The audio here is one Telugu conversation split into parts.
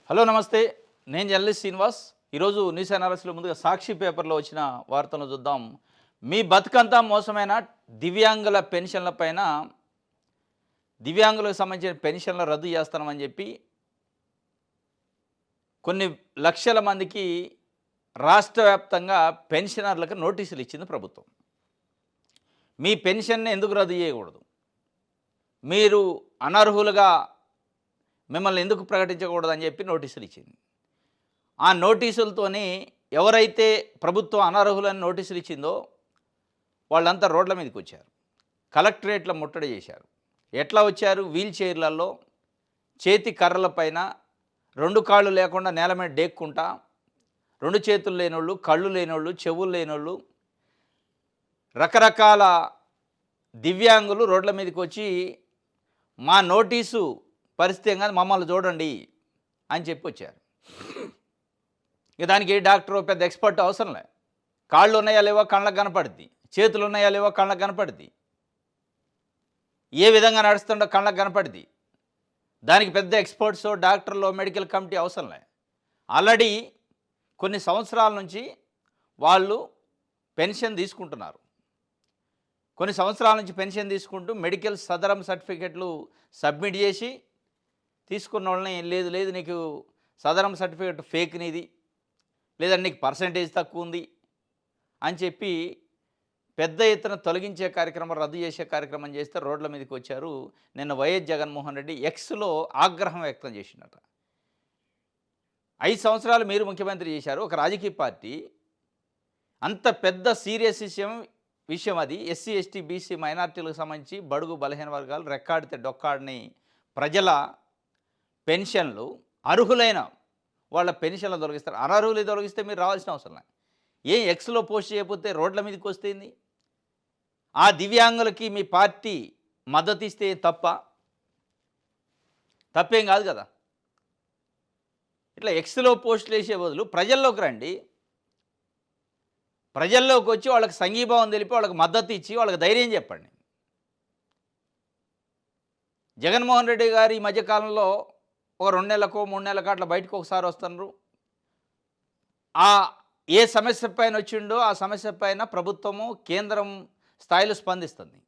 హలో నమస్తే. నేను జర్నలిస్ట్ శ్రీనివాస్. ఈరోజు న్యూస్ అనాలిసిస్‌లో ముందుగా సాక్షి పేపర్‌లో వచ్చిన వార్తలను చూద్దాం. మీ బతుకంతా మోసమైన దివ్యాంగుల పెన్షన్ల పైన దివ్యాంగులకు సంబంధించిన పెన్షన్లు రద్దు చేస్తామని చెప్పి కొన్ని లక్షల మందికి రాష్ట్ర వ్యాప్తంగా పెన్షనర్లకు నోటీసులు ఇచ్చింది ప్రభుత్వం. మీ పెన్షన్‌ని ఎందుకు రద్దు చేయకూడదు? మీరు అనర్హులుగా మిమ్మల్ని ఎందుకు ప్రకటించకూడదని చెప్పి నోటీసులు ఇచ్చింది. ఆ నోటీసులతోని ఎవరైతే ప్రభుత్వం అనర్హులని నోటీసులు ఇచ్చిందో వాళ్ళంతా రోడ్ల మీదకి వచ్చారు. కలెక్టరేట్ల ముట్టడి చేశారు. ఎట్లా వచ్చారు? వీల్ చైర్లలో, చేతి కర్రల పైన, 2 కాళ్ళు లేకుండా నేల మీద డేక్కుంటా, 2 చేతులు లేనోళ్ళు, కళ్ళు లేనోళ్ళు, చెవులు లేనోళ్ళు, రకరకాల దివ్యాంగులు రోడ్ల మీదకి వచ్చి మా నోటీసు పరిస్థితి ఏం కాదు, మమ్మల్ని చూడండి అని చెప్పి వచ్చారు. ఇక దానికి డాక్టర్ పెద్ద ఎక్స్పర్ట్ అవసరం లే. కాళ్ళు ఉన్నాయా లేవో కళ్ళకు కనపడుద్ది, చేతులు ఉన్నాయా లేవో కళ్ళకు కనపడుద్ది, ఏ విధంగా నడుస్తుండో కళ్ళకు కనపడుద్ది. దానికి పెద్ద ఎక్స్పర్ట్స్, డాక్టర్లు, మెడికల్ కమిటీ అవసరం లే. ఆల్రెడీ కొన్ని సంవత్సరాల నుంచి వాళ్ళు పెన్షన్ తీసుకుంటున్నారు. కొన్ని సంవత్సరాల నుంచి పెన్షన్ తీసుకుంటూ మెడికల్ సదరం సర్టిఫికెట్లు సబ్మిట్ చేసి తీసుకున్న వాళ్ళని లేదు లేదు నీకు సదరం సర్టిఫికెట్ ఫేక్ నీది, లేదంటే నీకు పర్సంటేజ్ తక్కువ ఉంది అని చెప్పి పెద్ద ఎత్తున తొలగించే కార్యక్రమం, రద్దు చేసే కార్యక్రమం చేస్తే రోడ్ల మీదకి వచ్చారు. నిన్న వైఎస్ జగన్మోహన్ రెడ్డి ఎక్స్లో ఆగ్రహం వ్యక్తం చేసినట. 5 సంవత్సరాలు మీరు ముఖ్యమంత్రి చేశారు. ఒక రాజకీయ పార్టీ అంత పెద్ద సీరియస్ విషయం అది. ఎస్సీ, ఎస్టీ, బీసీ మైనార్టీలకు సంబంధించి బడుగు బలహీన వర్గాలు రెక్కాడితే డొక్కాడని ప్రజల పెన్షన్లు, అర్హులైన వాళ్ళ పెన్షన్లు తొలగిస్తారు. అనర్హులు తొలగిస్తే మీరు రావాల్సిన అవసరం లేదు. ఏం ఎక్స్లో పోస్ట్ చేయకపోతే రోడ్ల మీదకి వస్తేంది? ఆ దివ్యాంగులకి మీ పార్టీ మద్దతు ఇస్తే తప్పేం కాదు కదా. ఇట్లా ఎక్స్లో పోస్టులు వేసే బదులు ప్రజల్లోకి రండి. ప్రజల్లోకి వచ్చి వాళ్ళకి సంఘీభావం తెలిపి వాళ్ళకి మద్దతు ఇచ్చి వాళ్ళకి ధైర్యం చెప్పండి. జగన్మోహన్ రెడ్డి గారు ఈ మధ్యకాలంలో ఒక 2 నెలలకో 3 నెలలకో అట్లా బయటకు ఒకసారి వస్తున్నారు. ఆ ఏ సమస్య పైన వచ్చిండో ఆ సమస్య పైన ప్రభుత్వము, కేంద్రం స్థాయిలో స్పందిస్తుంది.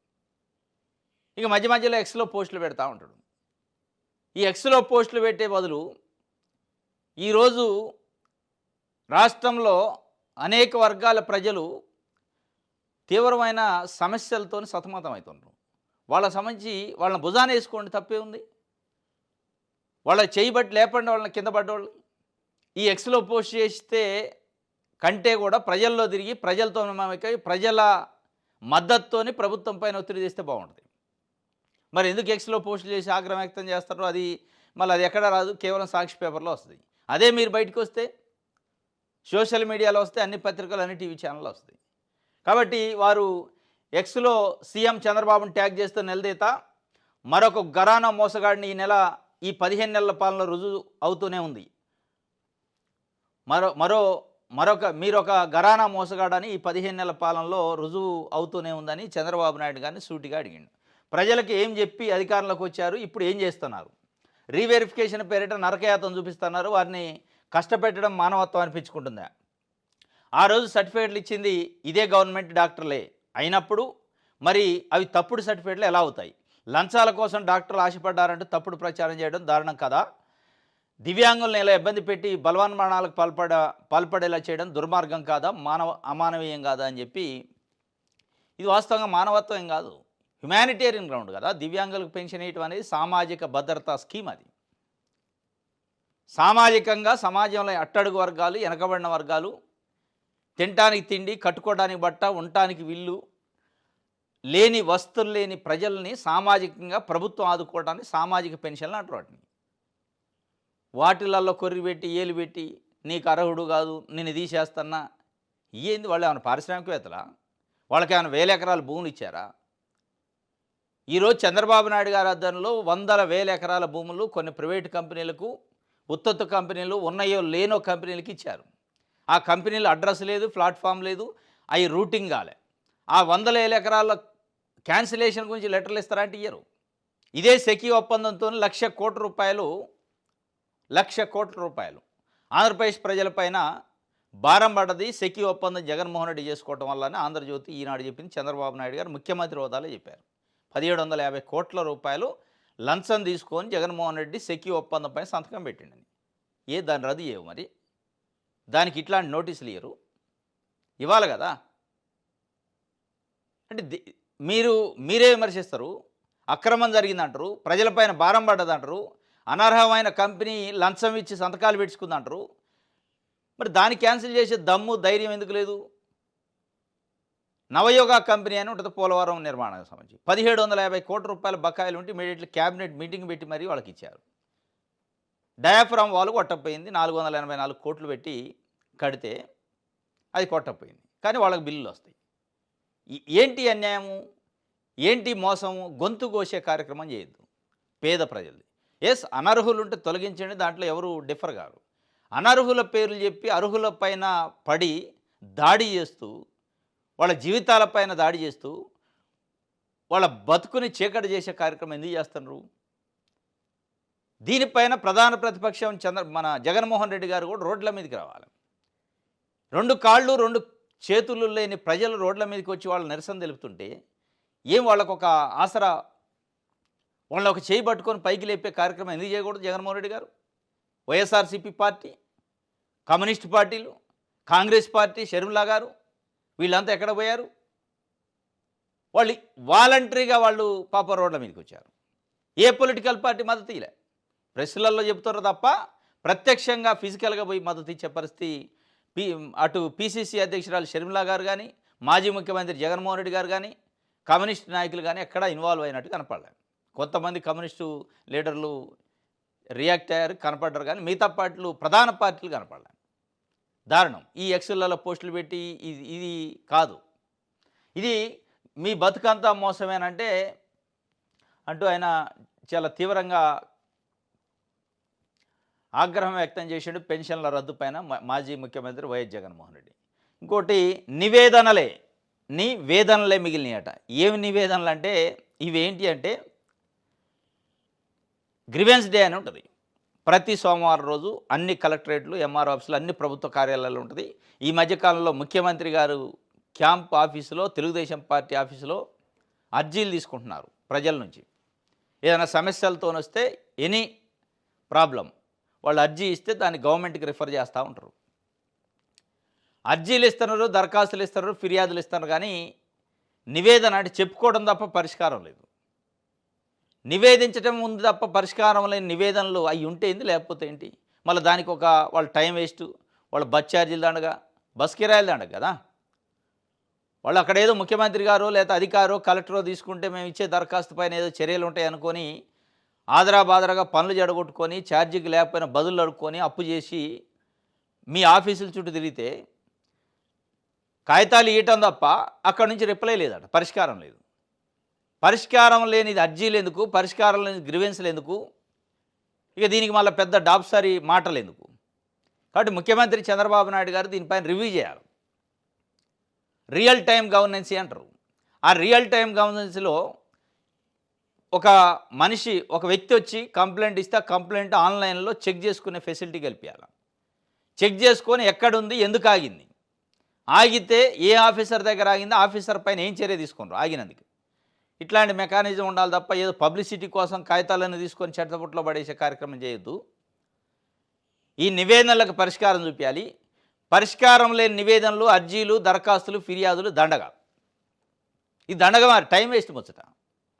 ఇక మధ్య మధ్యలో ఎక్స్లో పోస్టులు పెడతా ఉంటాడు. ఈ ఎక్స్లో పోస్టులు పెట్టే బదులు ఈరోజు రాష్ట్రంలో అనేక వర్గాల ప్రజలు తీవ్రమైన సమస్యలతో సతమతమవుతున్నారు. వాళ్ళకి సంబంధించి వాళ్ళని భుజాన వేసుకోండి, తప్పే ఉంది. వాళ్ళ చేయబట్టి లేపండి వాళ్ళని కింద పడ్డవాళ్ళు. ఈ ఎక్స్లో పోస్ట్ చేస్తే కంటే కూడా ప్రజల్లో తిరిగి ప్రజలతో మమేకై ప్రజల మద్దతుతోని ప్రభుత్వం పైన ఒత్తిడి చేస్తే బాగుంటుంది. మరి ఎందుకు ఎక్స్లో పోస్టులు చేసి ఆగ్రహం వ్యక్తం చేస్తారో అది మళ్ళీ అది ఎక్కడ రాదు, కేవలం సాక్షి పేపర్లో వస్తుంది. అదే మీరు బయటకు వస్తే సోషల్ మీడియాలో వస్తే అన్ని పత్రికలు, అన్ని టీవీ ఛానళ్ళు వస్తాయి. కాబట్టి వారు ఎక్స్లో సీఎం చంద్రబాబును ట్యాగ్ చేస్తూ నిలదీత మరొక ఘరానా మోసగాడిని ఈ 15 నెలల పాలన రుజువు అవుతూనే ఉంది. మీరొక ఘరానా మోసగాడని ఈ 15 నెలల పాలనలో రుజువు అవుతూనే ఉందని చంద్రబాబు నాయుడు గారిని సూటిగా అడిగిండు. ప్రజలకు ఏం చెప్పి అధికారంలోకి వచ్చారు, ఇప్పుడు ఏం చేస్తున్నారు? రీవెరిఫికేషన్ పేరిట నరకయాతన చూపిస్తున్నారు. వారిని కష్టపెట్టడం మానవత్వం అనిపించుకుంటుందా? ఆ రోజు సర్టిఫికేట్లు ఇచ్చింది ఇదే గవర్నమెంట్ డాక్టర్లే అయినప్పుడు మరి అవి తప్పుడు సర్టిఫికేట్లు ఎలా అవుతాయి? లంచాల కోసం డాక్టర్లు ఆశపడ్డారంటూ తప్పుడు ప్రచారం చేయడం దారుణం కదా. దివ్యాంగులను ఇలా ఇబ్బంది పెట్టి బలవన్మరణాలకు పాల్పడేలా చేయడం దుర్మార్గం కాదా, అమానవీయం కాదా అని చెప్పి, ఇది వాస్తవంగా మానవత్వం ఏం కాదు, హ్యుమానిటేరియన్ గ్రౌండ్ కదా. దివ్యాంగులకు పెన్షన్ ఇవ్వడం అనేది సామాజిక భద్రతా స్కీమ్. అది సామాజికంగా సమాజంలో అట్టడుగు వర్గాలు, వెనకబడిన వర్గాలు తినటానికి తిండి, కట్టుకోవడానికి బట్ట, ఉండటానికి విల్లు లేని, వస్తువులు లేని ప్రజల్ని సామాజికంగా ప్రభుత్వం ఆదుకోవడానికి సామాజిక పెన్షన్లు అంటారు వాటిని. వాటిలలో కొర్రి పెట్టి, ఏలు పెట్టి నీకు అర్హుడు కాదు, నేను తీసేస్తున్నా, ఏంది? వాళ్ళు ఏమైనా పారిశ్రామికవేత్తలా? వాళ్ళకి ఏమైనా 1000 ఎకరాల భూములు ఇచ్చారా? ఈరోజు చంద్రబాబు నాయుడు గారి ఆధ్వర్యంలో 100,000 ఎకరాల భూములు కొన్ని ప్రైవేటు కంపెనీలకు, ఉత్తత్తు కంపెనీలు, ఉన్నాయో లేనో కంపెనీలకు ఇచ్చారు. ఆ కంపెనీలు అడ్రస్ లేదు, ప్లాట్ఫామ్ లేదు, అవి రూటింగ్ కాలే. ఆ 100,000 ఎకరాల క్యాన్సిలేషన్ గురించి లెటర్లు ఇస్తారంటే ఇయ్యరు. ఇదే సెకీ ఒప్పందంతో 1,00,00,000 కోట్ల రూపాయలు 1,00,00,000 కోట్ల. ఆంధ్రప్రదేశ్ ప్రజలపైన భారం పడ్డది సెకీ ఒప్పందం జగన్మోహన్ రెడ్డి చేసుకోవటం వల్లనే ఆంధ్రజ్యోతి ఈనాడు చెప్పింది. చంద్రబాబు నాయుడు గారు ముఖ్యమంత్రి హోదాలో చెప్పారు. 1,750 కోట్ల రూపాయలు లంచం తీసుకొని జగన్మోహన్ రెడ్డి సెకీ ఒప్పందం పైన సంతకం పెట్టిండని. దాన్ని రద్దు చేయవు మరి? దానికి ఇట్లాంటి నోటీసులు ఇయ్యరు? ఇవ్వాలి కదా. అంటే మీరే విమర్శిస్తారు. అక్రమం జరిగిందంటారు, ప్రజలపైన భారం పడ్డదంటారు, అనర్హమైన కంపెనీ లంచం ఇచ్చి సంతకాలు పెట్టించుకుందంటారు. మరి దాన్ని క్యాన్సిల్ చేసే దమ్ము ధైర్యం ఎందుకు లేదు? నవయోగ కంపెనీ అని ఉంటుంది పోలవరం నిర్మాణానికి సంబంధించి 1,750 కోట్ల రూపాయల బకాయిలు ఉంటే ఇమీడియట్లీ క్యాబినెట్ మీటింగ్ పెట్టి మరీ వాళ్ళకి ఇచ్చారు. Diaphragm wall కొట్టకపోయింది. 484 కోట్లు పెట్టి కడితే అది కొట్టకపోయింది. కానీ వాళ్ళకి బిల్లులు వస్తాయి. ఏంటి అన్యాయము, ఏంటి మోసము? గొంతు కోసే కార్యక్రమం చేయొద్దు పేద ప్రజలది. అనర్హులు ఉంటే తొలగించండి, దాంట్లో ఎవరు డిఫర్ కారు. అనర్హుల పేర్లు చెప్పి అర్హుల పైన పడి దాడి చేస్తూ, వాళ్ళ జీవితాలపైన దాడి చేస్తూ, వాళ్ళ బతుకుని చీకటి చేసే కార్యక్రమం ఎందుకు చేస్తున్నారు? దీనిపైన ప్రధాన ప్రతిపక్షం మన జగన్మోహన్ రెడ్డి గారు కూడా రోడ్ల మీదకి రావాలి. 2 కాళ్ళు 2 చేతులు లేని ప్రజలు రోడ్ల మీదకి వచ్చి వాళ్ళ నిరసన తెలుపుతుంటే వాళ్ళకొక ఆసరా, వాళ్ళని ఒక చేయి పట్టుకొని పైకి లేపే కార్యక్రమం ఎందుకు చేయకూడదు జగన్మోహన్ రెడ్డి గారు? వైఎస్ఆర్సీపీ పార్టీ, కమ్యూనిస్ట్ పార్టీలు, కాంగ్రెస్ పార్టీ, షర్మిలా గారు వీళ్ళంతా ఎక్కడ పోయారు? వాళ్ళు వాలంటరీగా వాళ్ళు పాప రోడ్ల మీదకి వచ్చారు. ఏ పొలిటికల్ పార్టీ మద్దతు ఇలే. ప్రెస్లలో చెబుతారు తప్ప ప్రత్యక్షంగా ఫిజికల్గా పోయి మద్దతు ఇచ్చే పరిస్థితి అటు పిసిసి అధ్యక్షురాలు షర్మిలా గారు కానీ, మాజీ ముఖ్యమంత్రి జగన్మోహన్ రెడ్డి గారు కానీ, కమ్యూనిస్ట్ నాయకులు కానీ ఎక్కడా ఇన్వాల్వ్ అయినట్టు కనపడలేదు. కొంతమంది కమ్యూనిస్టు లీడర్లు రియాక్ట్ అయ్యారు, కనపడ్డారు, కానీ మిగతా పార్టీలు, ప్రధాన పార్టీలు కనపడలేదు. దారుణం. ఈ ఎక్స్లలో పోస్టులు పెట్టి ఇది కాదు. ఇది మీ బతుకంతా మోసమేనంటే అంటూ ఆయన చాలా తీవ్రంగా ఆగ్రహం వ్యక్తం చేసాడు పెన్షన్ల రద్దు పైన మాజీ ముఖ్యమంత్రి వైఎస్ జగన్మోహన్ రెడ్డి. ఇంకోటి నివేదనలే మిగిలినాయట. ఏమి నివేదనలు అంటే ఇవేంటి అంటే గ్రీవెన్స్ డే అని ఉంటుంది. ప్రతి సోమవారం రోజు అన్ని కలెక్టరేట్లు, ఎంఆర్ ఆఫీసులు, అన్ని ప్రభుత్వ కార్యాలయాల్లో ఉంటుంది. ఈ మధ్యకాలంలో ముఖ్యమంత్రి గారు క్యాంప్ ఆఫీసులో, తెలుగుదేశం పార్టీ ఆఫీసులో అర్జీలు తీసుకుంటున్నారు ప్రజల నుంచి. ఏదైనా సమస్యలతో వస్తే ఎనీ ప్రాబ్లం వాళ్ళు అర్జీ ఇస్తే దాన్ని గవర్నమెంట్కి రిఫర్ చేస్తూ ఉంటారు. అర్జీలు ఇస్తున్నారు, దరఖాస్తులు ఇస్తున్నారు, ఫిర్యాదులు ఇస్తున్నారు, కానీ నివేదన అంటే చెప్పుకోవడం తప్ప పరిష్కారం లేదు. నివేదించడం ఉంది తప్ప పరిష్కారం లేని నివేదనలు అవి ఉంటే ఏంది, లేకపోతే ఏంటి? మళ్ళీ దానికి వాళ్ళ టైం వేస్ట్, వాళ్ళ బస్ ఛార్జీలు దండగా, బస్ కిరాయిలు దండగ కదా. వాళ్ళు అక్కడ ఏదో ముఖ్యమంత్రి గారు లేదా అధికారో కలెక్టరో తీసుకుంటే మేము ఇచ్చే దరఖాస్తు పైన ఏదో చర్యలు ఉంటాయి అనుకొని ఆదరాబాదరాగా పనులు జడగొట్టుకొని ఛార్జీకి లేకపోయినా బదులు అడుక్కొని అప్పు చేసి మీ ఆఫీసుల చుట్టూ తిరిగితే కాగితాలు ఇవ్వటం తప్ప అక్కడి నుంచి రిప్లై లేదట, పరిష్కారం లేదు. పరిష్కారం లేనిది అర్జీలు ఎందుకు, పరిష్కారం లేని గ్రీవెన్స్లు ఎందుకు, ఇక దీనికి మళ్ళీ పెద్ద డాబ్సారి మాటలు ఎందుకు? కాబట్టి ముఖ్యమంత్రి చంద్రబాబు నాయుడు గారు దీనిపైన రివ్యూ చేయాలి. రియల్ టైం గవర్నెన్సీ అంటారు. ఆ రియల్ టైం గవర్నెన్స్లో ఒక వ్యక్తి వచ్చి కంప్లైంట్ ఇస్తే ఆ కంప్లైంట్ ఆన్లైన్లో చెక్ చేసుకునే ఫెసిలిటీ కల్పించాలి. చెక్ చేసుకొని ఎక్కడుంది, ఎందుకు ఆగింది, ఆగితే ఏ ఆఫీసర్ దగ్గర ఆగిందో ఆఫీసర్ పైన ఏం చర్య తీసుకున్నారు ఆగినందుకు. ఇట్లాంటి మెకానిజం ఉండాలి తప్ప ఏదో పబ్లిసిటీ కోసం కాగితాలను తీసుకొని చెత్తపుట్లో పడేసే కార్యక్రమం చేయొద్దు. ఈ నివేదనలకు పరిష్కారం చూపించాలి. పరిష్కారం లేని నివేదనలు, అర్జీలు, దరఖాస్తులు, ఫిర్యాదులు దండగా. ఈ దండగా మరి టైం వేస్ట్ ముచ్చట.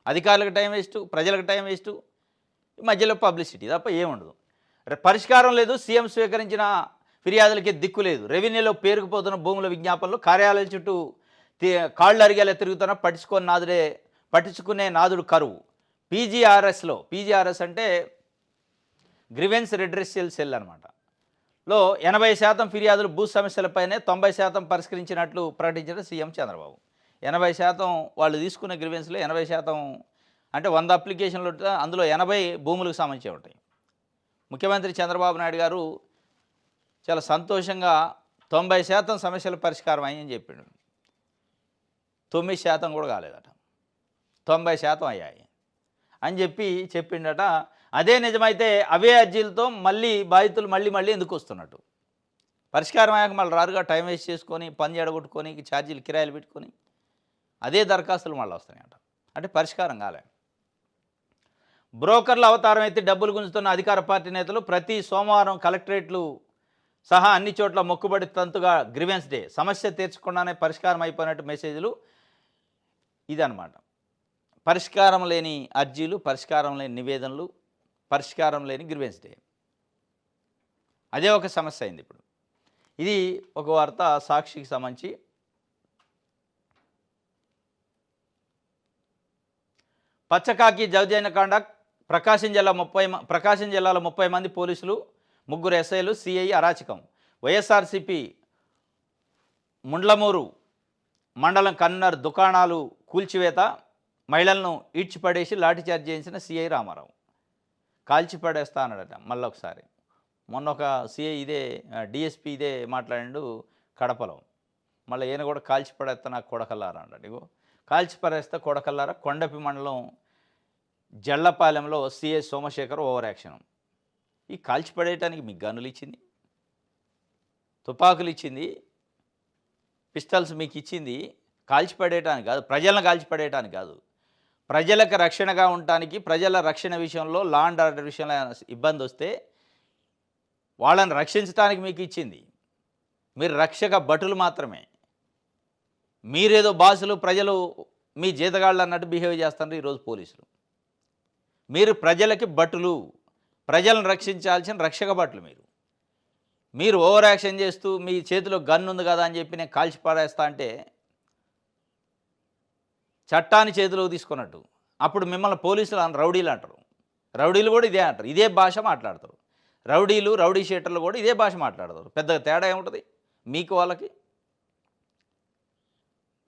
అధికారులకు టైం వేస్ట్, ప్రజలకు టైం వేస్ట్, మధ్యలో పబ్లిసిటీ తప్ప ఏముండదు. పరిష్కారం లేదు. సీఎం స్వీకరించిన ఫిర్యాదులకి దిక్కు లేదు. రెవెన్యూలో పేరుకుపోతున్న భూముల విజ్ఞాపనలు, కార్యాలయాల చుట్టూ కాళ్ళు అరిగేలా తిరుగుతున్న పట్టించుకునే నాదుడు కరువు. పీజీఆర్ఎస్ అంటే గ్రీవెన్స్ రెడ్రెషియల్ సెల్ అనమాట. 80% ఫిర్యాదులు భూ సమస్యలపైనే, 90% పరిష్కరించినట్లు ప్రకటించిన సీఎం చంద్రబాబు. 80% వాళ్ళు తీసుకున్న గ్రీవెన్స్లో 80% అంటే 100 అప్లికేషన్లు అందులో 80 భూములకు సంబంధించి ఉంటాయి. ముఖ్యమంత్రి చంద్రబాబు నాయుడు గారు చాలా సంతోషంగా 90% సమస్యల పరిష్కారం అయ్యని చెప్పిండు. 9% కూడా కాలేదట, 90% అయ్యాయి అని చెప్పిండట. అదే నిజమైతే అవే అర్జీలతో మళ్ళీ బాధితులు మళ్ళీ ఎందుకు వస్తున్నట్టు? పరిష్కారం అయ్యాక మళ్ళీ రారుగా, టైం వేస్ట్ చేసుకొని, పని జడగొట్టుకొని, ఛార్జీలు కిరాయిలు పెట్టుకొని అదే దరఖాస్తులు మళ్ళీ వస్తున్నాయంట. అంటే పరిష్కారం కాలే. బ్రోకర్ల అవతారం ఎత్తి డబ్బులు గుంజుతున్న అధికార పార్టీ నేతలు ప్రతి సోమవారం కలెక్టరేట్లు సహా అన్ని చోట్ల మొక్కుబడి తంతుగా గ్రీవెన్స్ డే, సమస్య తీర్చకుండానే పరిష్కారం అయిపోయినట్టు మెసేజ్లు. ఇదన్నమాట. పరిష్కారం లేని అర్జీలు, పరిష్కారం లేని నివేదనలు, పరిష్కారం లేని గ్రీవెన్స్ డే. అదే ఒక సమస్య అయింది ఇప్పుడు. ఇది ఒక వార్త సాక్షికి సంబంధించి. పచ్చకాకి దౌర్జన్యకాండ, ప్రకాశం జిల్లాలో 30 మంది పోలీసులు, 3 ఎస్ఐలు, సిఐ అరాచకం. వైఎస్ఆర్సీపీ ముండ్లమూరు మండలం కన్నుర్ దుకాణాలు కూల్చివేత, మహిళలను ఈడ్చిపడేసి లాఠీచార్జ్ చేయించిన సిఐ రామారావు. కాల్చిపడేస్తా అన్నాడట మళ్ళొకసారి. మొన్న ఒక సిఐ డిఎస్పీ ఇదే మాట్లాడిండు కడపలో. మళ్ళీ ఈయన కూడా కాల్చిపడేస్తా నాకు కొడకల్లారా అన్నాడు. ఇగో కాల్చిపడేస్తా కొడకల్లారా. కొండపి మండలం జళ్లపాలెంలో సిఐ సోమశేఖర్ ఓవర్ యాక్షన్. ఈ కాల్చిపడేయటానికి మీకు గన్నులు ఇచ్చింది, తుపాకులు ఇచ్చింది, పిస్టల్స్ మీకు ఇచ్చింది కాల్చిపడేయటానికి కాదు, ప్రజలను కాల్చిపడేయటానికి కాదు. ప్రజలకు రక్షణగా ఉండటానికి, ప్రజల రక్షణ విషయంలో, లా అండ్ ఆర్డర్ విషయంలో ఇబ్బంది వస్తే వాళ్ళని రక్షించడానికి మీకు ఇచ్చింది. మీరు రక్షక భటులు మాత్రమే. మీరేదో బాసులు, ప్రజలు మీ జీతగాళ్ళు అన్నట్టు బిహేవ్ చేస్తున్నారు ఈరోజు పోలీసులు. మీరు ప్రజలకి భటులు, ప్రజలను రక్షించాల్సిన రక్షక భటులు. మీరు ఓవర్ యాక్షన్ చేస్తూ మీ చేతిలో గన్ ఉంది కదా అని చెప్పి నేను కాల్చి పాడేస్తా అంటే చట్టాన్ని చేతిలో తీసుకున్నట్టు. అప్పుడు మిమ్మల్ని పోలీసులు రౌడీలు అంటారు. రౌడీలు కూడా ఇదే అంటారు, ఇదే భాష మాట్లాడతారు. రౌడీలు, రౌడీ షీటర్లు కూడా ఇదే భాష మాట్లాడతారు. పెద్దగా తేడా ఏముంటుంది మీకు వాళ్ళకి?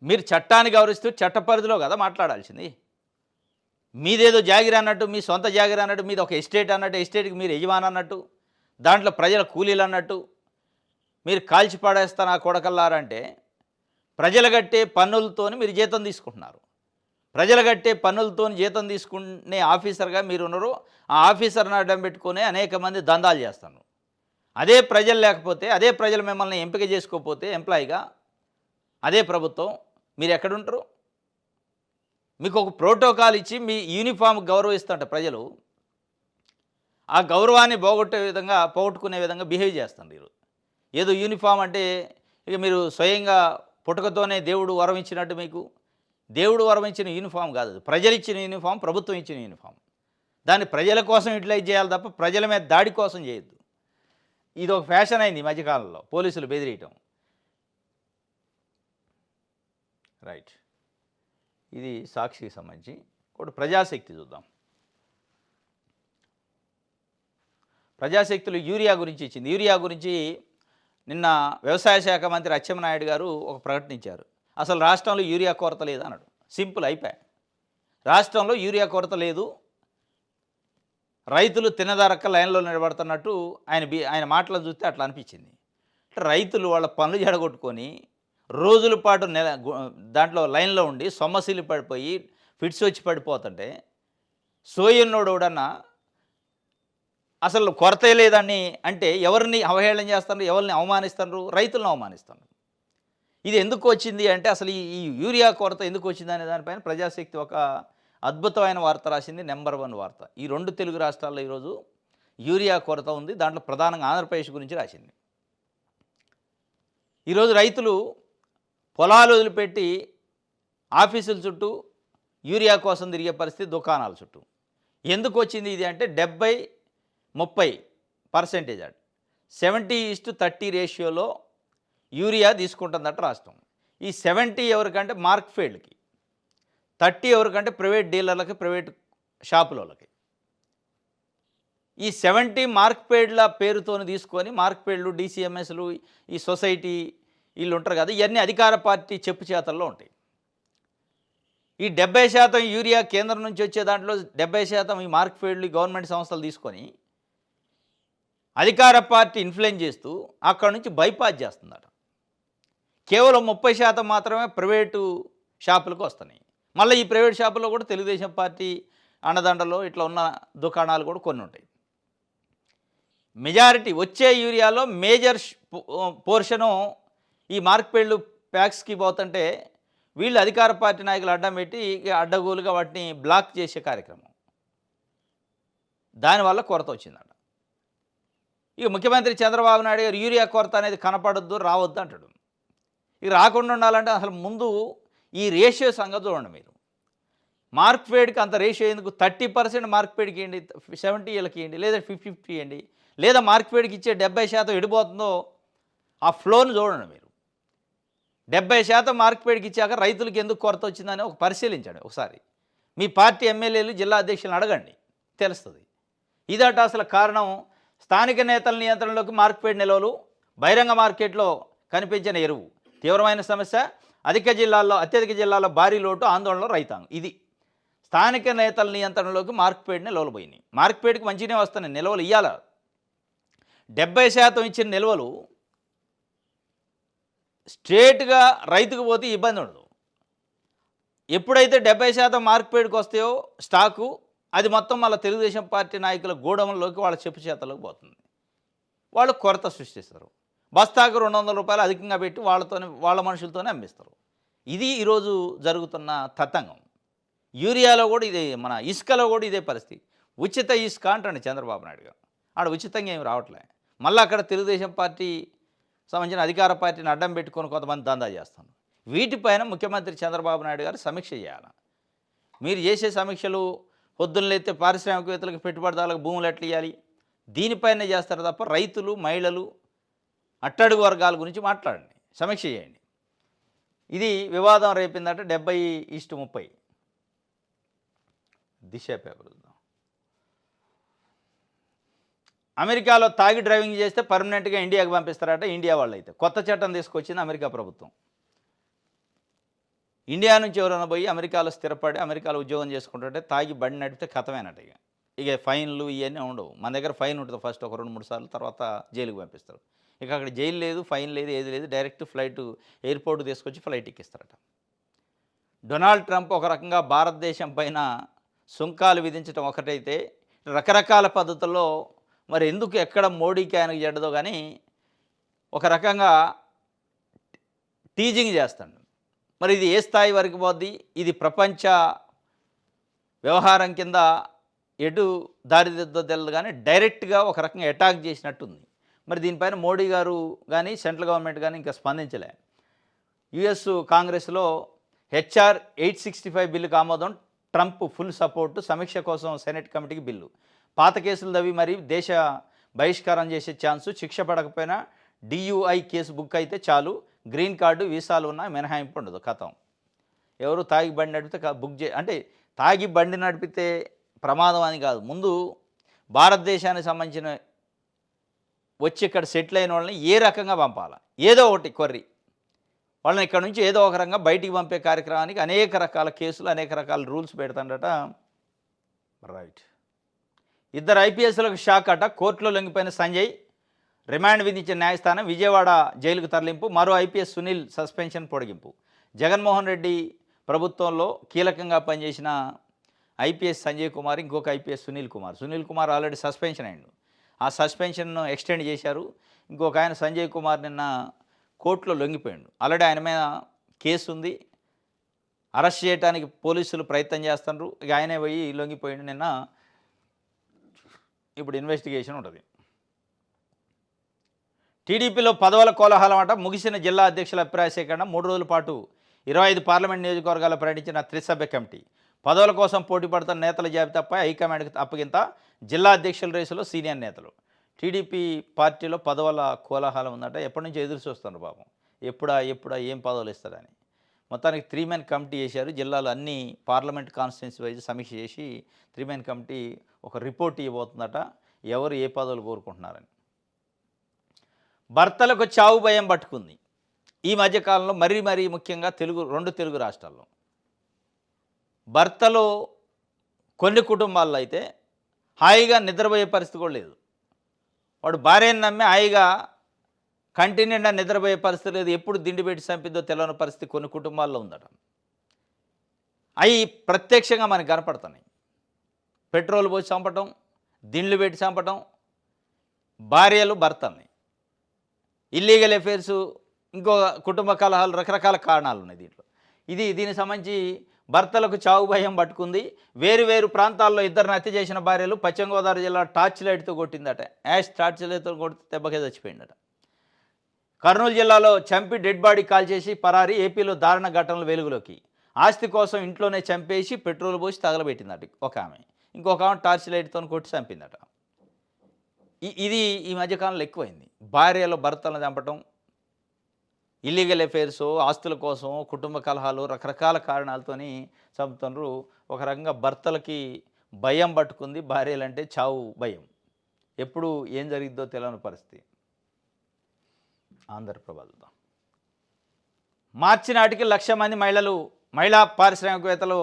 మీరు చట్టాన్ని గౌరవిస్తూ చట్ట పరిధిలో కదా మాట్లాడాల్సింది. మీదేదో జాగిరి అన్నట్టు, మీ సొంత జాగిరి అన్నట్టు, మీది ఒక ఎస్టేట్ అన్నట్టు, ఎస్టేట్కి మీరు యజమాని అన్నట్టు, దాంట్లో ప్రజల కూలీలు అన్నట్టు మీరు కాల్చి పడేస్తా నా కొడకల్లారంటే, ప్రజలు కట్టే పన్నులతోని మీరు జీతం తీసుకుంటున్నారు. ప్రజలు కట్టే పన్నులతో జీతం తీసుకునే ఆఫీసర్గా మీరు ఉన్నారు. ఆ ఆఫీసర్ని అడ్డం పెట్టుకుని అనేక మంది దందాలు చేస్తారు. అదే ప్రజలు లేకపోతే, అదే ప్రజలు మిమ్మల్ని ఎంపిక చేసుకోకపోతే ఎంప్లాయీగా, అదే ప్రభుత్వం, మీరు ఎక్కడుంటారు? మీకు ఒక ప్రోటోకాల్ ఇచ్చి మీ యూనిఫామ్ గౌరవిస్తుంటే ప్రజలు ఆ గౌరవాన్ని పోగొట్టుకునే విధంగా బిహేవ్ చేస్తారు. ఈరోజు ఏదో యూనిఫామ్ అంటే ఇక మీరు స్వయంగా పుట్టుకతోనే దేవుడు వరం ఇచ్చినట్టు, మీకు దేవుడు వరం ఇచ్చిన యూనిఫామ్ కాదు, ప్రజలు ఇచ్చిన యూనిఫామ్, ప్రభుత్వం ఇచ్చిన యూనిఫామ్. దాన్ని ప్రజల కోసం యూటిలైజ్ చేయాలి తప్ప ప్రజల మీద దాడి కోసం చేయొద్దు. ఇది ఒక ఫ్యాషన్ అయింది ఈ మధ్యకాలంలో, పోలీసులు బెదిరియటం. రైట్. ఇది సాక్షికి సంబంధించి. ఒకటి ప్రజాశక్తి చూద్దాం. ప్రజాశక్తులు యూరియా గురించి ఇచ్చింది. యూరియా గురించి నిన్న వ్యవసాయ శాఖ మంత్రి అచ్చెన్నాయుడు గారు ఒక ప్రకటించారు. అసలు రాష్ట్రంలో యూరియా కొరత లేదు అన్నాడు. సింపుల్ అయిపోయాయి. రాష్ట్రంలో యూరియా కొరత లేదు, రైతులు తినదరక్క లైన్లో నిలబడుతున్నట్టు ఆయన మాటలను చూస్తే అట్లా అనిపించింది. రైతులు వాళ్ళ పనులు జడగొట్టుకొని రోజుల పాటు దాంట్లో లైన్లో ఉండి సొమ్మసిల్లి పడిపోయి ఫిట్స్ వచ్చి పడిపోతుంటే సోయన్నోడన్నా అసలు కొరతే లేదని అంటే ఎవరిని అవహేళన చేస్తున్నారు, ఎవరిని అవమానిస్తున్నారు? రైతులను అవమానిస్తున్నారు. ఇది ఎందుకు వచ్చింది అంటే, అసలు ఈ యూరియా కొరత ఎందుకు వచ్చింది అనే దానిపైన ప్రజాశక్తి ఒక అద్భుతమైన వార్త రాసింది. నెంబర్ 1 వార్త. ఈ 2 తెలుగు రాష్ట్రాల్లో ఈరోజు యూరియా కొరత ఉంది. దాంట్లో ప్రధానంగా ఆంధ్రప్రదేశ్ గురించి రాసింది. ఈరోజు రైతులు పొలాలు వదిలిపెట్టి ఆఫీసుల చుట్టూ యూరియా కోసం తిరిగే పరిస్థితి, దుకాణాల చుట్టూ. ఎందుకు వచ్చింది ఇది అంటే 70-30% 70:30 రేషియోలో యూరియా తీసుకుంటుందట రాష్ట్రం. ఈ 70 ఎవరికంటే మార్క్ఫెడ్కి, 30 ఎవరికంటే ప్రైవేట్ డీలర్లకి, ప్రైవేట్ షాపులకి. ఈ 70 మార్క్ఫెడ్ల పేరుతోని తీసుకొని, మార్క్ఫెడ్లు, DCMSలు, ఈ సొసైటీ వీళ్ళు ఉంటారు కదా, ఇవన్నీ అధికార పార్టీ చెప్పు చేతల్లో ఉంటాయి. ఈ 70% యూరియా కేంద్రం నుంచి వచ్చే దాంట్లో 70% ఈ మార్క్ఫెడ్లు, గవర్నమెంట్ సంస్థలు తీసుకొని అధికార పార్టీ ఇన్ఫ్లుయెన్స్ చేస్తూ అక్కడ నుంచి బైపాస్ చేస్తుందట. కేవలం 30% మాత్రమే ప్రైవేటు షాపులకు వస్తున్నాయి. మళ్ళీ ఈ ప్రైవేట్ షాపుల్లో కూడా తెలుగుదేశం పార్టీ అన్నదండలో ఇట్లా ఉన్న దుకాణాలు కూడా కొన్ని ఉంటాయి. మెజారిటీ వచ్చే యూరియాలో మేజర్ పోర్షను ఈ మార్క్‌ఫెడ్‌లు ప్యాక్స్‌కి పోతుంటే వీళ్ళు అధికార పార్టీ నాయకులు అడ్డం పెట్టి ఇక అడ్డగోలుగా వాటిని బ్లాక్ చేసే కార్యక్రమం. దానివల్ల కొరత వచ్చిందట. ఇక ముఖ్యమంత్రి చంద్రబాబు నాయుడు గారు యూరియా కొరత అనేది కనపడొద్దు, రావద్దు అంటాడు. ఇక రాకుండా ఉండాలంటే అసలు ముందు ఈ రేషియో సంగతి చూడండి మీరు. మార్క్‌ఫెడ్‌కి అంత రేషియో ఎందుకు? 30% మార్క్‌ఫెడ్‌కి ఇయ్యండి, 70 ఈళ్ళకి ఇయ్యండి, లేదా 50-50 ఇయ్యండి. లేదా మార్క్‌ఫెడ్‌కి ఇచ్చే 70% ఎడిపోతుందో ఆ ఫ్లోని చూడండి మీరు. 70% మార్క్‌ఫెడ్‌కి ఇచ్చాక రైతులకు ఎందుకు కొరత వచ్చిందని పరిశీలించండి ఒకసారి. మీ పార్టీ ఎమ్మెల్యేలు, జిల్లా అధ్యక్షులను అడగండి, తెలుస్తుంది. ఇదట అసలు కారణం. స్థానిక నేతల నియంత్రణలోకి మార్క్‌ఫెడ్ నిల్వలు, బహిరంగ మార్కెట్లో కనిపించిన ఎరువు, తీవ్రమైన సమస్య, అత్యధిక జిల్లాల్లో భారీ లోటు, ఆందోళనలో రైతాంగం. ఇది స్థానిక నేతల నియంత్రణలోకి మార్క్‌ఫెడ్ నిల్వలు పోయినాయి. మార్క్‌ఫెడ్కి మంచిగానే వస్తున్నాయి నిల్వలు, ఇవ్వాల 70% ఇచ్చిన నిల్వలు స్ట్రేట్గా రైతుకు పోతే ఇబ్బంది ఉండదు. ఎప్పుడైతే 70% మార్క్‌ఫెడ్కి వస్తాయో స్టాకు, అది మొత్తం మళ్ళీ తెలుగుదేశం పార్టీ నాయకుల గోడౌన్లోకి, వాళ్ళ చెప్పు చేతలోకి పోతుంది. వాళ్ళు కొరత సృష్టిస్తారు. బస్తాకు 200 రూపాయలు అధికంగా పెట్టి వాళ్ళ మనుషులతోనే అమ్మిస్తారు. ఇది ఈరోజు జరుగుతున్న తతంగం. యూరియాలో కూడా ఇదే, మన ఇసుకలో కూడా ఇదే పరిస్థితి. ఉచిత ఇసుక అంటాడు చంద్రబాబు నాయుడు గారు. ఆడ ఉచితంగా ఏమి రావట్లే. మళ్ళీ అక్కడ తెలుగుదేశం పార్టీ సంబంధించిన అధికార పార్టీని అడ్డం పెట్టుకొని కొంతమంది దందా చేస్తాను. వీటిపైన ముఖ్యమంత్రి చంద్రబాబు నాయుడు గారు సమీక్ష చేయాలి. మీరు చేసే సమీక్షలు పొద్దున్నలైతే పారిశ్రామికవేత్తలకు, పెట్టుబడిదారులకు భూములు ఎట్లా ఇవ్వాలి, దీనిపైనే చేస్తారు తప్ప రైతులు, మహిళలు, అట్టడుగు వర్గాల గురించి మాట్లాడండి, సమీక్ష చేయండి. ఇది వివాదం రేపిందట. 70:30 దిశ పేపర్. అమెరికాలో తాగి డ్రైవింగ్ చేస్తే పర్మనెంట్గా ఇండియాకి పంపిస్తారట. ఇండియా వాళ్ళు అయితే కొత్త చట్టం తీసుకొచ్చింది అమెరికా ప్రభుత్వం. ఇండియా నుంచి ఎవరైనా పోయి అమెరికాలో స్థిరపడి అమెరికాలో ఉద్యోగం చేసుకుంటుంటే తాగి బండి నడిపితే కథమేనట. ఇక ఫైన్లు ఇవన్నీ ఉండవు. మన దగ్గర ఫైన్ ఉంటుంది ఫస్ట్ ఒక 2-3 సార్లు, తర్వాత జైలుకి పంపిస్తారు. ఇక అక్కడ జైలు లేదు, ఫైన్ లేదు, ఏది లేదు. డైరెక్ట్ ఫ్లైట్ ఎయిర్పోర్ట్ తీసుకొచ్చి ఫ్లైట్ ఎక్కిస్తారట. డొనాల్డ్ ట్రంప్ ఒక రకంగా భారతదేశం పైన సుంకాలు విధించడం ఒకటైతే, రకరకాల పద్ధతుల్లో మరి ఎందుకు ఎక్కడ మోడీకి ఆయనకు చెడ్డదో కానీ ఒక రకంగా టీజింగ్ చేస్తాడు. మరి ఇది ఏ స్థాయి వరకు పోద్ది? ఇది ప్రపంచ వ్యవహారం కింద ఎటు దారిదిద్దో తెలియదు కానీ డైరెక్ట్గా ఒక రకంగా అటాక్ చేసినట్టుంది. మరి దీనిపైన మోడీ గారు కానీ సెంట్రల్ గవర్నమెంట్ కానీ ఇంకా స్పందించలే. యుఎస్ కాంగ్రెస్లో హెచ్ఆర్ 865 బిల్లుకు ఆమోదం, ట్రంప్ ఫుల్ సపోర్టు, సమీక్ష కోసం సెనెట్ కమిటీకి బిల్లు. పాత కేసులు దవి మరి దేశ బహిష్కారం చేసే ఛాన్సు, శిక్ష పడకపోయినా డియుఐ కేసు బుక్ అయితే చాలు, గ్రీన్ కార్డు, వీసాలు ఉన్న మినహాయింపు ఉండదు. కథం. ఎవరు తాగి బండి నడిపితే బుక్ అంటే తాగి బండి నడిపితే ప్రమాదం అని కాదు, ముందు భారతదేశానికి సంబంధించిన వచ్చి ఇక్కడ సెటిల్ అయిన వాళ్ళని ఏ రకంగా పంపాలి, ఏదో ఒకటి కొర్రి వాళ్ళని ఇక్కడ నుంచి ఏదో ఒక రకంగా బయటికి పంపే కార్యక్రమానికి అనేక రకాల కేసులు, అనేక రకాల రూల్స్ పెడతాడట. రైట్. 2 ఐపీఎస్లకు షాక్ అట. కోర్టులో లొంగిపోయిన సంజయ్ రిమాండ్ విధించిన న్యాయస్థానం, విజయవాడ జైలుకు తరలింపు. మరో ఐపీఎస్ సునీల్ సస్పెన్షన్ పొడిగింపు. జగన్మోహన్ రెడ్డి ప్రభుత్వంలో కీలకంగా పనిచేసిన ఐపీఎస్ సంజయ్ కుమార్, ఇంకొక IPS Sunil Kumar already suspension అయ్యిండు. ఆ సస్పెన్షన్ను ఎక్స్టెండ్ చేశారు. ఇంకొక ఆయన సంజయ్ కుమార్ నిన్న కోర్టులో లొంగిపోయాడు. ఆల్రెడీ ఆయన మీద కేసు ఉంది, అరెస్ట్ చేయడానికి పోలీసులు ప్రయత్నం చేస్తున్నారు. ఇక ఆయనే పోయి లొంగిపోయాడు నిన్న. ఇప్పుడు ఇన్వెస్టిగేషన్ ఉంటుంది. టీడీపీలో పదవుల కోలాహలం అట. ముగిసిన జిల్లా అధ్యక్షుల అభిప్రాయ సేకరణ. 3 రోజుల పాటు 25 పార్లమెంట్ నియోజకవర్గాల్లో పర్యటించిన త్రిసభ్య కమిటీ. పదవుల కోసం పోటీ పడుతున్న నేతల జాబితాపై హైకమాండ్కి అప్పగింత. జిల్లా అధ్యక్షుల రేసులో సీనియర్ నేతలు. టీడీపీ పార్టీలో పదవుల కోలాహలం ఉందట. ఎప్పటి నుంచి ఎదురు చూస్తున్నారు పాపం, ఎప్పుడా ఏం పదవులు ఇస్తారని. మొత్తానికి 3 మెన్ కమిటీ చేశారు. జిల్లాలో అన్ని పార్లమెంట్ కాన్స్టిట్యున్సీ వైజ్ సమీక్ష చేసి 3 మెన్ కమిటీ ఒక రిపోర్ట్ ఇవ్వబోతుందట, ఎవరు ఏ పదవులు కోరుకుంటున్నారని. భర్తలకు చావు భయం పట్టుకుంది ఈ మధ్యకాలంలో, మరీ ముఖ్యంగా 2 తెలుగు రాష్ట్రాల్లో. భర్తలో కొన్ని కుటుంబాల్లో అయితే హాయిగా నిద్రపోయే పరిస్థితి కూడా లేదు. వాడు భార్యను నమ్మి హాయిగా కంటి నిండా నిద్రపోయే పరిస్థితి లేదు. ఎప్పుడు దిండి పెట్టి చంపిద్దో తెలియని పరిస్థితి కొన్ని కుటుంబాల్లో ఉందట. అవి ప్రత్యక్షంగా మనకు కనపడుతున్నాయి. పెట్రోల్ పోసి చంపటం, దిండ్లు పెట్టి చంపటం, భార్యలు భర్తల్ని, ఇల్లీగల్ అఫైర్సు, ఇంకో కుటుంబ కలహాలు, రకరకాల కారణాలు ఉన్నాయి దీంట్లో. దీనికి సంబంధించి భర్తలకు చావు భయం పట్టుకుంది. వేరు వేరు ప్రాంతాల్లో ఇద్దరిని హత్య చేసిన భార్యలు. పశ్చిమ గోదావరి జిల్లా టార్చ్ లైట్తో కొట్టిందట. యాష్ టార్చ్ లైట్తో కొడితే దెబ్బకే చచ్చిపోయిందట. కర్నూలు జిల్లాలో చంపి డెడ్ బాడీ కాల్చేసి పరారీ. ఏపీలో దారుణ ఘటనలు వెలుగులోకి. ఆస్తి కోసం ఇంట్లోనే చంపేసి పెట్రోల్ పోసి తగలబెట్టిందట ఒక ఆమె. ఇంకొక ఆమె టార్చ్ లైట్తో కొట్టి చంపిందట. ఇది ఈ మధ్యకాలంలో ఎక్కువైంది. భార్యలు భర్తలను చంపటం, ఇల్లీగల్ అఫైర్స్, ఆస్తుల కోసం, కుటుంబ కలహాలు, రకరకాల కారణాలతోని చంపుతున్నారు. ఒక రకంగా భర్తలకి భయం పట్టుకుంది. భార్యలంటే చావు భయం. ఎప్పుడు ఏం జరిగిద్దో తెలియని పరిస్థితి. ఆంధ్రప్రభలో మార్చి నాటికి 1,00,000 మంది మహిళా పారిశ్రామికవేత్తలు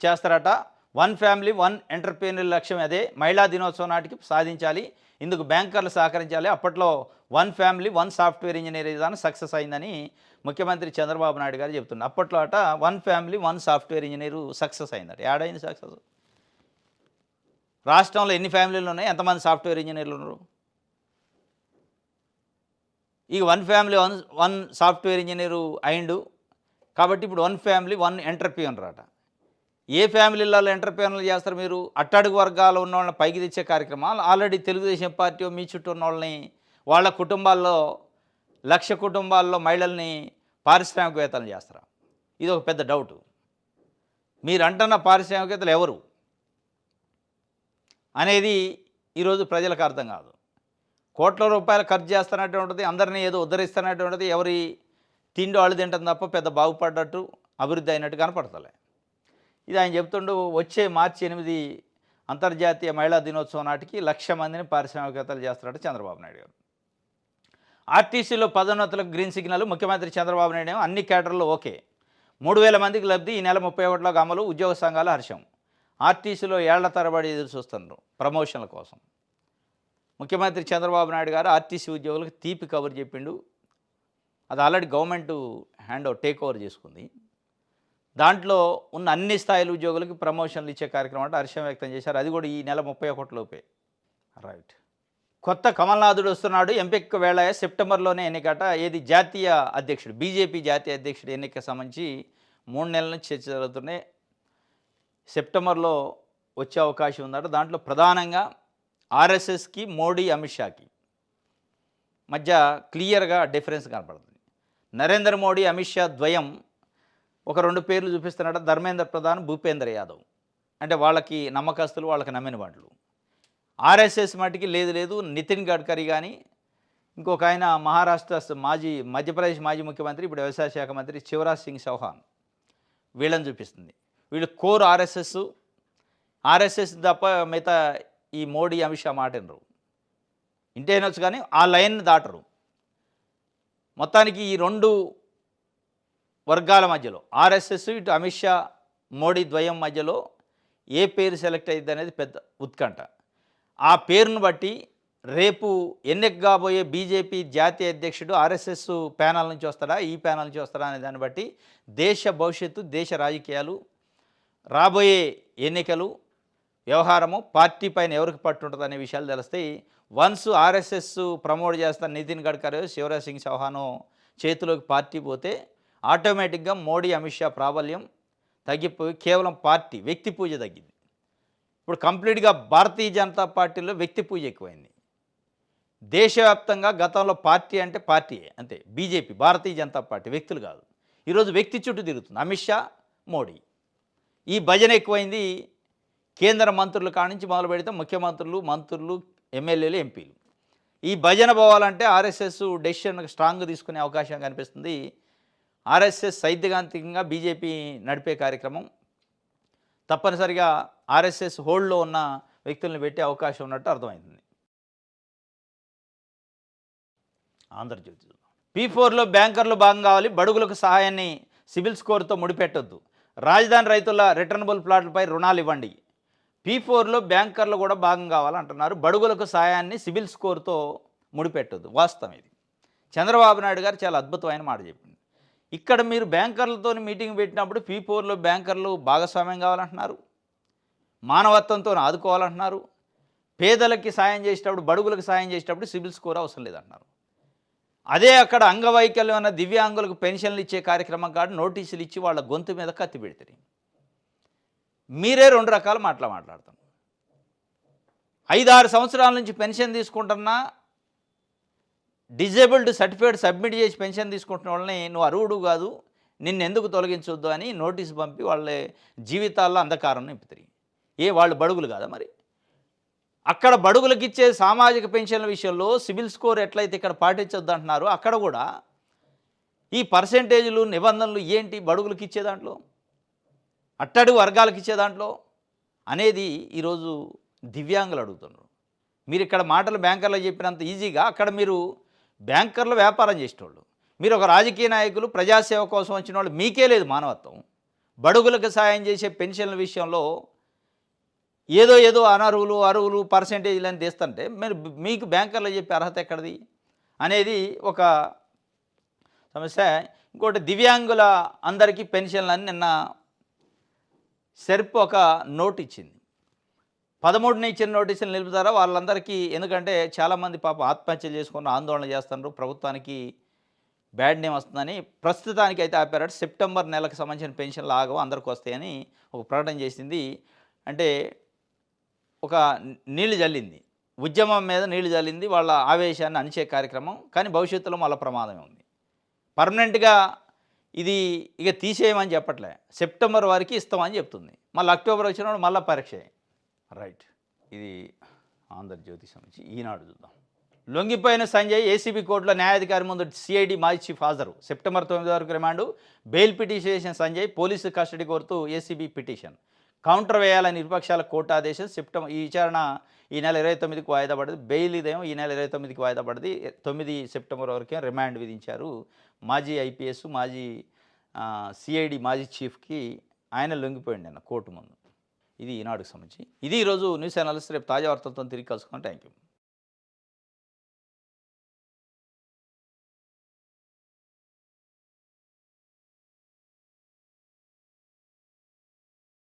చేస్తారట. 1 ఫ్యామిలీ 1 ఎంటర్‌ప్రెన్యూర్ లక్ష్యం అదే. మహిళా దినోత్సవం నాటికి సాధించాలి. ఇందుకు బ్యాంకర్లు సహకరించాలి. అప్పట్లో 1 ఫ్యామిలీ 1 సాఫ్ట్వేర్ ఇంజనీర్ విధానం సక్సెస్ అయిందని ముఖ్యమంత్రి చంద్రబాబు నాయుడు గారు చెప్తున్నారు. అప్పట్లో 1 ఫ్యామిలీ 1 సాఫ్ట్వేర్ ఇంజనీరు సక్సెస్ అయిందట. ఏడైంది సక్సెస్? రాష్ట్రంలో ఎన్ని ఫ్యామిలీలు ఉన్నాయి? ఎంతమంది సాఫ్ట్వేర్ ఇంజనీర్లు ఉన్నారు? ఈ 1 ఫ్యామిలీ 1 సాఫ్ట్వేర్ ఇంజనీరు అయిండు కాబట్టి ఇప్పుడు 1 ఫ్యామిలీ 1 ఎంటర్‌ప్రెన్యూర్ అట. ఏ ఫ్యామిలీలలో ఎంటర్‌ప్రెన్యూర్లు చేస్తారు మీరు? అట్టడుగు వర్గాల్లో ఉన్న వాళ్ళని పైకి తెచ్చే కార్యక్రమాలు. ఆల్రెడీ తెలుగుదేశం పార్టీ మీ చుట్టూ ఉన్న వాళ్ళని, వాళ్ళ కుటుంబాల్లో 1,00,000 కుటుంబాల్లో మహిళల్ని పారిశ్రామికవేత్తలు చేస్తారా? ఇది ఒక పెద్ద డౌటు. మీరు అంటున్న పారిశ్రామికవేత్తలు ఎవరు అనేది ఈరోజు ప్రజలకు అర్థం కాదు. కోట్ల రూపాయలు ఖర్చు చేస్తున్నటువంటిది, అందరినీ ఏదో ఉద్ధరిస్తున్నటువంటిది, ఎవరి తిండి వాళ్ళు తింటుంది తప్ప పెద్ద బాగుపడ్డట్టు, అభివృద్ధి అయినట్టు కనపడతలే. ఇది ఆయన చెప్తుండు. వచ్చే మార్చి 8 అంతర్జాతీయ మహిళా దినోత్సవం నాటికి 1,00,000 మందిని పారిశ్రామికవేత్తలు చేస్తారట చంద్రబాబు నాయుడు గారు. ఆర్టీసీలో పదోన్నతులకు గ్రీన్ సిగ్నల్. ముఖ్యమంత్రి చంద్రబాబు నాయుడు ఏమో అన్ని కేటర్లు ఓకే. 3,000 మందికి లబ్ధి. ఈ నెల 31లోగా అమలు. ఉద్యోగ సంఘాల హర్షం. ఆర్టీసీలో ఏళ్ల తరబడి ఎదురు చూస్తున్నారు ప్రమోషన్ల కోసం. ముఖ్యమంత్రి చంద్రబాబు నాయుడు గారు ఆర్టీసీ ఉద్యోగులకు తీపి కబురు చెప్పిండు. అది ఆల్రెడీ గవర్నమెంట్ టేక్ ఓవర్ చేసుకుంది. దాంట్లో ఉన్న అన్ని స్థాయిల ఉద్యోగులకు ప్రమోషన్లు ఇచ్చే కార్యక్రమం అంటే హర్షం వ్యక్తం చేశారు. అది కూడా ఈ నెల 31 లోపే. రైట్. కొత్త కమల్నాథుడు వస్తున్నాడు. ఎంపిక వేళ సెప్టెంబర్లోనే ఎన్నికట. ఏది జాతీయ అధ్యక్షుడు, బీజేపీ జాతీయ అధ్యక్షుడు ఎన్నిక సంబంధించి 3 నెలల నుంచి చర్చ జరుగుతున్నాయి. సెప్టెంబర్లో వచ్చే అవకాశం ఉందట. దాంట్లో ప్రధానంగా ఆర్ఎస్ఎస్కి, మోడీ, అమిత్ షాకి మధ్య క్లియర్గా డిఫరెన్స్ కనపడుతుంది. నరేంద్ర మోడీ, అమిత్ షా ద్వయం ఒక 2 పేర్లు చూపిస్తున్నట్టు. ధర్మేంద్ర ప్రధాన్, భూపేంద్ర యాదవ్. అంటే వాళ్ళకి నమ్మకస్తులు, వాళ్ళకి నమ్మిన వాళ్ళు. ఆర్ఎస్ఎస్ మటుకి లేదు. నితిన్ గడ్కరీ కానీ, ఇంకొక ఆయన మహారాష్ట్ర మధ్యప్రదేశ్ మాజీ ముఖ్యమంత్రి, ఇప్పుడు వ్యవసాయ శాఖ మంత్రి శివరాజ్ సింగ్ చౌహాన్, వీళ్ళని చూపిస్తుంది. వీళ్ళు కోర్ ఆర్ఎస్ఎస్ తప్ప మిగతా ఈ మోడీ, అమిత్ షా మాట వినరు. ఇంటే వినొచ్చు కానీ ఆ లైన్ దాటరు. మొత్తానికి ఈ 2 వర్గాల మధ్యలో ఆర్ఎస్ఎస్, ఇటు అమిత్ షా, మోడీ ద్వయం మధ్యలో ఏ పేరు సెలెక్ట్ అయ్యిద్ది అనేది పెద్ద ఉత్కంఠ. ఆ పేరును బట్టి రేపు ఎన్నిక కాబోయే బీజేపీ జాతీయ అధ్యక్షుడు ఆర్ఎస్ఎస్ ప్యానల్ నుంచి వస్తాడా, ఈ ప్యానల్ నుంచి వస్తాడా అనే దాన్ని బట్టి దేశ భవిష్యత్తు, దేశ రాజకీయాలు, రాబోయే ఎన్నికలు వ్యవహారము, పార్టీ పైన ఎవరికి పట్టుంటుంది అనే విషయాలు తెలుస్తాయి. వన్స్ ఆర్ఎస్ఎస్ ప్రమోట్ చేస్తున్న నితిన్ గడ్కరీ, శివరాజ్ సింగ్ చౌహాన్ చేతిలోకి పార్టీ పోతే ఆటోమేటిక్గా మోడీ, అమిత్ షా ప్రాబల్యం తగ్గిపోయి కేవలం పార్టీ, వ్యక్తి పూజ తగ్గింది. ఇప్పుడు కంప్లీట్గా భారతీయ జనతా పార్టీలో వ్యక్తి పూజ ఎక్కువైంది. దేశవ్యాప్తంగా గతంలో పార్టీ అంటే పార్టీయే అంతే. బీజేపీ, భారతీయ జనతా పార్టీ, వ్యక్తులు కాదు. ఈరోజు వ్యక్తి చుట్టూ తిరుగుతుంది అమిత్ షా, మోడీ. ఈ భజన ఎక్కువైంది. కేంద్ర మంత్రులు కానించి మొదలు పెడితే ముఖ్యమంత్రులు, మంత్రులు, ఎమ్మెల్యేలు, ఎంపీలు. ఈ భజన పోవాలంటే ఆర్ఎస్ఎస్ డెసిషన్ స్ట్రాంగ్ తీసుకునే అవకాశం కనిపిస్తుంది. ఆర్ఎస్ఎస్ సైద్ధాంతికంగా బీజేపీ నడిపే కార్యక్రమం తప్పనిసరిగా ఆర్ఎస్ఎస్ హోల్డ్లో ఉన్న వ్యక్తులను పెట్టే అవకాశం ఉన్నట్టు అర్థమవుతుంది. ఆంధ్రజ్యోతి. P4లో బ్యాంకర్లు భాగం కావాలి. బడుగులకు సహాయాన్ని సిబిల్ స్కోర్తో ముడిపెట్టొద్దు. రాజధాని రైతుల రిటర్నబుల్ ప్లాట్లపై రుణాలు ఇవ్వండి. P4లో బ్యాంకర్లు కూడా భాగం కావాలంటున్నారు. బడుగులకు సహాయాన్ని సిబిల్ స్కోర్తో ముడిపెట్టొద్దు. వాస్తవం ఇది. చంద్రబాబు నాయుడు గారు చాలా అద్భుతమైన మాట చెప్పింది. ఇక్కడ మీరు బ్యాంకర్లతో మీటింగ్ పెట్టినప్పుడు P4లో బ్యాంకర్లు భాగస్వామ్యం కావాలంటున్నారు. మానవత్వంతో ఆదుకోవాలంటున్నారు. పేదలకి సాయం చేసేటప్పుడు, బడుగులకు సాయం చేసేటప్పుడు సిబిల్ స్కోర్ అవసరం లేదంటున్నారు. అదే అక్కడ అంగవైకల్యం ఉన్న దివ్యాంగులకు పెన్షన్లు ఇచ్చే కార్యక్రమం కాదు, నోటీసులు ఇచ్చి వాళ్ళ గొంతు మీద కత్తి పెడతారు. మీరే 2 రకాల మాటలు మాట్లాడుతున్నారు. 5-6 సంవత్సరాల నుంచి పెన్షన్ తీసుకుంటున్నా డిజేబుల్డ్ సర్టిఫికేట్ సబ్మిట్ చేసి పెన్షన్ తీసుకుంటున్న వాళ్ళని నువ్వు అర్హుడు కాదు, నిన్నెందుకు తొలగించొద్దు అని నోటీసు పంపి వాళ్ళ జీవితాల్లో అంధకారం నింపుతారు. వాళ్ళు బడుగులు కాదా మరి? అక్కడ బడుగులకు ఇచ్చే సామాజిక పెన్షన్ల విషయంలో సిబిల్ స్కోర్ ఎట్లయితే ఇక్కడ పాటించొద్దు అంటున్నారు, అక్కడ కూడా ఈ పర్సెంటేజ్లు నిబంధనలు ఏంటి బడుగులకు ఇచ్చే దాంట్లో, అట్టడుగు వర్గాలకు ఇచ్చే దాంట్లో అనేది ఈరోజు దివ్యాంగులు అడుగుతున్నారు. మీరు ఇక్కడ మాటలు బ్యాంకర్లు చెప్పినంత ఈజీగా అక్కడ మీరు బ్యాంకర్లు వ్యాపారం చేసేటోళ్ళు, మీరు ఒక రాజకీయ నాయకులు ప్రజాసేవ కోసం వచ్చిన వాళ్ళు, మీకే లేదు మానవత్వం. బడుగులకు సాయం చేసే పెన్షన్ల విషయంలో ఏదో అర్హులు పర్సెంటేజ్లు అని తీస్తుంటే మీకు బ్యాంకర్లు చెప్పే అర్హత ఎక్కడిది అనేది ఒక సమస్య. ఇంకోటి దివ్యాంగుల అందరికీ పెన్షన్లని నిన్న సెర్ప్ ఒక నోట్ ఇచ్చింది. 13న ఇచ్చిన నోటీసులు నిలుపుతారా వాళ్ళందరికీ, ఎందుకంటే చాలామంది పాపం ఆత్మహత్యలు చేసుకుని ఆందోళన చేస్తున్నారు, ప్రభుత్వానికి బ్యాడ్ నేమ్ వస్తుందని ప్రస్తుతానికి అయితే ఆపారట. సెప్టెంబర్ నెలకు సంబంధించిన పెన్షన్లు ఆగవు, అందరికి వస్తాయని ఒక ప్రకటన చేసింది. అంటే ఒక నీళ్లు జల్లింది, ఉద్యమం మీద నీళ్లు జల్లింది, వాళ్ళ ఆవేశాన్ని అణిచే కార్యక్రమం. కానీ భవిష్యత్తులో మళ్ళీ ప్రమాదమే ఉంది. పర్మనెంట్గా ఇది ఇక తీసేయమని చెప్పట్లే, సెప్టెంబర్ వరకు ఇస్తామని చెప్తుంది. మళ్ళీ అక్టోబర్ వచ్చినప్పుడు మళ్ళీ పరీక్ష. రైట్, ఇది ఆంధ్రజ్యోతి సంబంధించి. ఈనాడు చూద్దాం. లొంగిపోయిన సంజయ్ ఏసీబీ కోర్టులో న్యాయాధికారి ముందు సిఐడి మాజీ చీఫ్ హాజరు. సెప్టెంబర్ 9 వరకు రిమాండు. బెయిల్ పిటిషన్ చేసిన సంజయ్ పోలీసు కస్టడీ కోరుతూ ఏసీబీ పిటిషన్. కౌంటర్ వేయాలని ఇరుపక్షాల కోర్టు ఆదేశం. ఈ విచారణ ఈ నెల 29కి వాయిదా పడింది. బెయిల్ ఇదేమో ఈ నెల 29కి వాయిదా పడింది. 9 సెప్టెంబర్ వరకే రిమాండ్ విధించారు. మాజీ ఐపీఎస్, మాజీ సిఐడి మాజీ చీఫ్కి ఆయన లొంగిపోయింది అన్న కోర్టు ముందు. ఇది ఈనాడుకు సంబంధించి. ఇది ఈరోజు న్యూస్ అనాలిసిస్. రేపు తాజా వార్తలతో తిరిగి కలుసుకుంటాం. Thank you.